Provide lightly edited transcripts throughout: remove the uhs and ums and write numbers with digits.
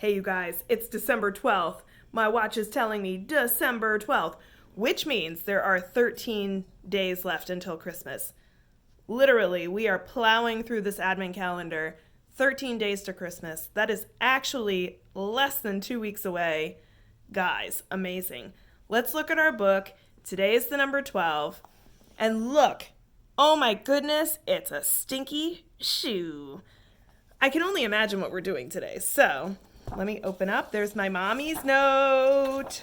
Hey, you guys, it's December 12th. My watch is telling me December 12th, which means there are 13 days left until Christmas. Literally, we are plowing through this advent calendar. 13 days to Christmas. That is actually less than 2 weeks away. Guys, amazing. Let's look at our book. Today is the number 12. And look, oh my goodness, it's a stinky shoe. I can only imagine what we're doing today. So, let me open up. There's my mommy's note.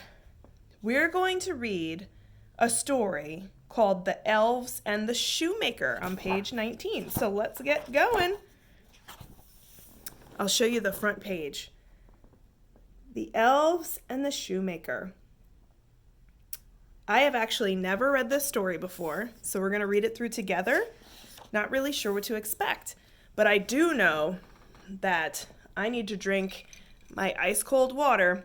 We're going to read a story called The Elves and the Shoemaker on page 19. So let's get going. I'll show you the front page. The Elves and the Shoemaker. I have actually never read this story before, so we're going to read it through together. Not really sure what to expect, but I do know that I need to drink my ice cold water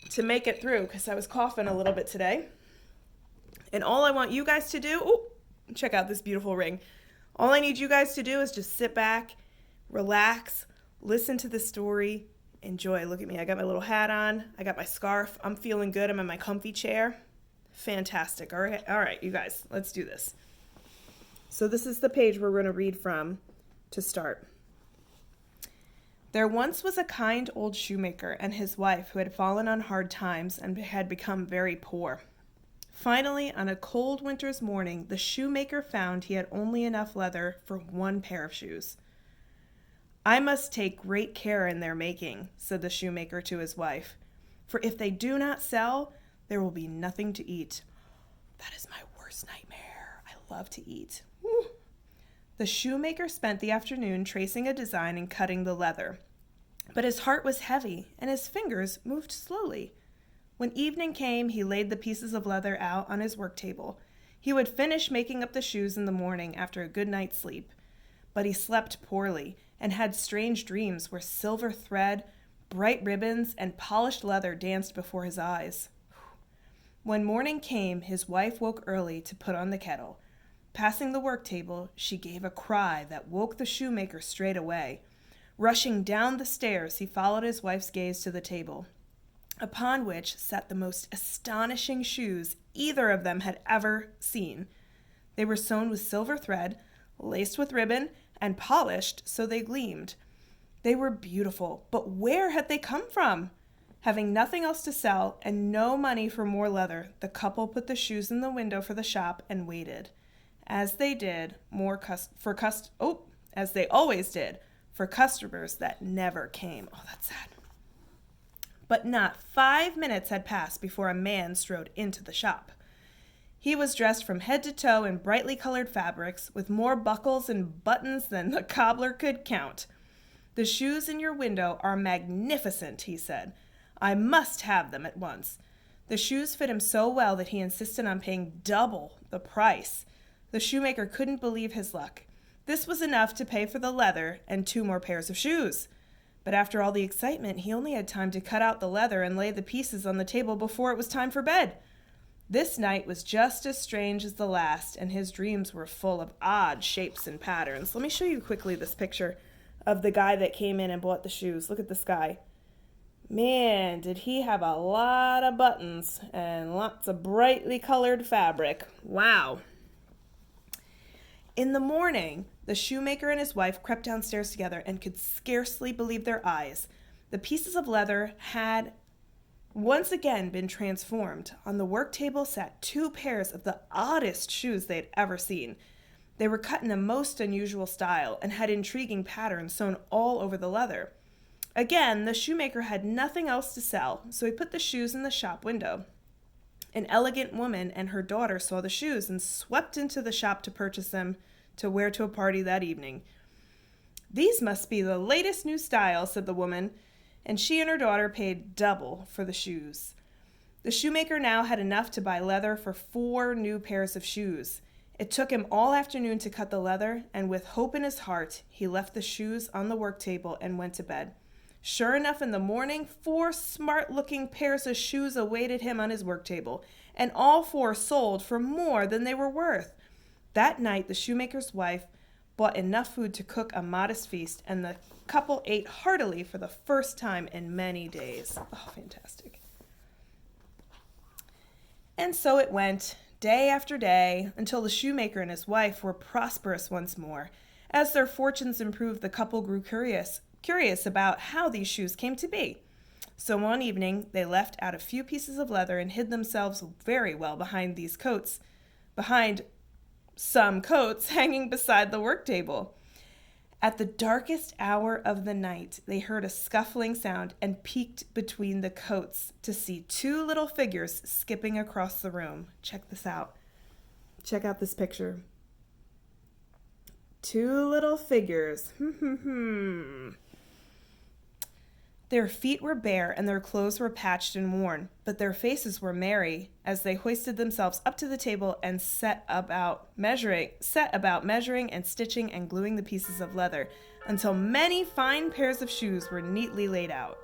to make it through because I was coughing a little bit today. And all I want you guys to do, check out this beautiful ring. All I need you guys to do is just sit back, relax, listen to the story, enjoy. Look at me, I got my little hat on, I got my scarf, I'm feeling good, I'm in my comfy chair. Fantastic. All right, you guys, let's do this. So this is the page we're going to read from to start. There once was a kind old shoemaker and his wife who had fallen on hard times and had become very poor. Finally, on a cold winter's morning, the shoemaker found he had only enough leather for one pair of shoes. "I must take great care in their making," said the shoemaker to his wife, "for if they do not sell, there will be nothing to eat." That is my worst nightmare. I love to eat. Woo. The shoemaker spent the afternoon tracing a design and cutting the leather. But his heart was heavy, and his fingers moved slowly. When evening came, he laid the pieces of leather out on his work table. He would finish making up the shoes in the morning after a good night's sleep. But he slept poorly, and had strange dreams where silver thread, bright ribbons, and polished leather danced before his eyes. When morning came, his wife woke early to put on the kettle. Passing the work table, she gave a cry that woke the shoemaker straight away. Rushing down the stairs, he followed his wife's gaze to the table, upon which sat the most astonishing shoes either of them had ever seen. They were sewn with silver thread, laced with ribbon, and polished so they gleamed. They were beautiful, but where had they come from? Having nothing else to sell and no money for more leather, the couple put the shoes in the window for the shop and waited. As they did, as they always did, for customers that never came. Oh, that's sad. But not 5 minutes had passed before a man strode into the shop. He was dressed from head to toe in brightly colored fabrics, with more buckles and buttons than the cobbler could count. "The shoes in your window are magnificent," he said. "I must have them at once." The shoes fit him so well that he insisted on paying double the price. The shoemaker couldn't believe his luck. This was enough to pay for the leather and 2 more pairs of shoes. But after all the excitement, he only had time to cut out the leather and lay the pieces on the table before it was time for bed. This night was just as strange as the last, and his dreams were full of odd shapes and patterns. Let me show you quickly this picture of the guy that came in and bought the shoes. Look at this guy. Man, did he have a lot of buttons and lots of brightly colored fabric. Wow. In the morning, the shoemaker and his wife crept downstairs together and could scarcely believe their eyes. The pieces of leather had once again been transformed. On the work table sat 2 pairs of the oddest shoes they had ever seen. They were cut in a most unusual style and had intriguing patterns sewn all over the leather. Again, the shoemaker had nothing else to sell, so he put the shoes in the shop window. An elegant woman and her daughter saw the shoes and swept into the shop to purchase them to wear to a party that evening. "These must be the latest new style," said the woman, and she and her daughter paid double for the shoes. The shoemaker now had enough to buy leather for 4 new pairs of shoes. It took him all afternoon to cut the leather, and with hope in his heart, he left the shoes on the work table and went to bed. Sure enough, in the morning, 4 smart-looking pairs of shoes awaited him on his work table, and all 4 sold for more than they were worth. That night, the shoemaker's wife bought enough food to cook a modest feast, and the couple ate heartily for the first time in many days. Oh, fantastic. And so it went, day after day, until the shoemaker and his wife were prosperous once more. As their fortunes improved, the couple grew curious about how these shoes came to be. So one evening, they left out a few pieces of leather and hid themselves very well behind some coats hanging beside the work table. At the darkest hour of the night, they heard a scuffling sound and peeked between the coats to see two little figures skipping across the room. Check this out. Check out this picture. Two little figures. Their feet were bare and their clothes were patched and worn, but their faces were merry as they hoisted themselves up to the table and set about measuring and stitching and gluing the pieces of leather until many fine pairs of shoes were neatly laid out.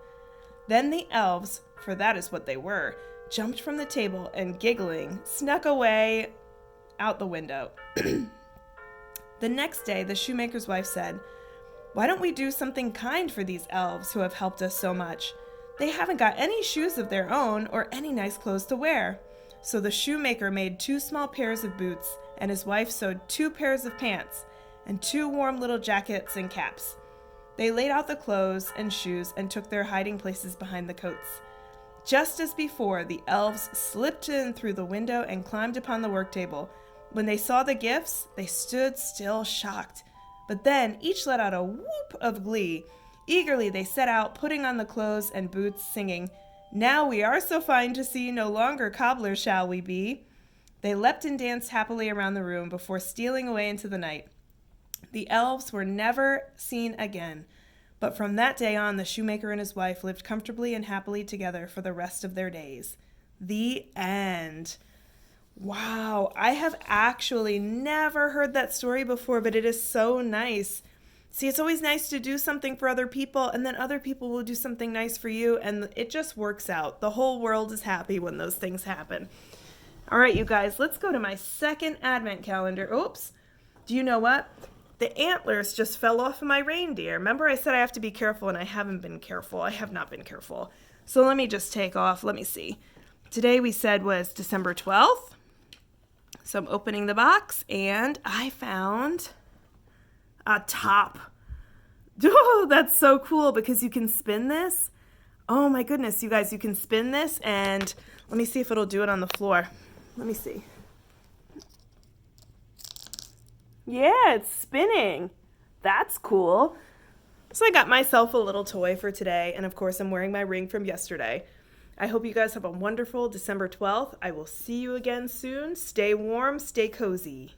Then the elves, for that is what they were, jumped from the table and giggling snuck away out the window. The next day, the shoemaker's wife said, "Why don't we do something kind for these elves who have helped us so much? They haven't got any shoes of their own or any nice clothes to wear." So the shoemaker made 2 small pairs of boots, and his wife sewed 2 pairs of pants and 2 warm little jackets and caps. They laid out the clothes and shoes and took their hiding places behind the coats. Just as before, the elves slipped in through the window and climbed upon the work table. When they saw the gifts, they stood still shocked. But then each let out a whoop of glee. Eagerly they set out, putting on the clothes and boots, singing, "Now we are so fine to see, no longer cobblers shall we be." They leapt and danced happily around the room before stealing away into the night. The elves were never seen again, but from that day on the shoemaker and his wife lived comfortably and happily together for the rest of their days. The end. Wow, I have actually never heard that story before, but it is so nice. See, it's always nice to do something for other people, and then other people will do something nice for you, and it just works out. The whole world is happy when those things happen. All right, you guys, let's go to my second advent calendar. Oops. Do you know what? The antlers just fell off of my reindeer. Remember I said I have to be careful, and I haven't been careful. I have not been careful. So let me just take off. Let me see. Today we said was December 12th. So I'm opening the box, and I found a top. Oh, that's so cool because you can spin this. Oh my goodness, you guys, you can spin this, and let me see if it'll do it on the floor. Let me see. Yeah, it's spinning. That's cool. So I got myself a little toy for today, and of course I'm wearing my ring from yesterday. I hope you guys have a wonderful December 12th. I will see you again soon. Stay warm, stay cozy.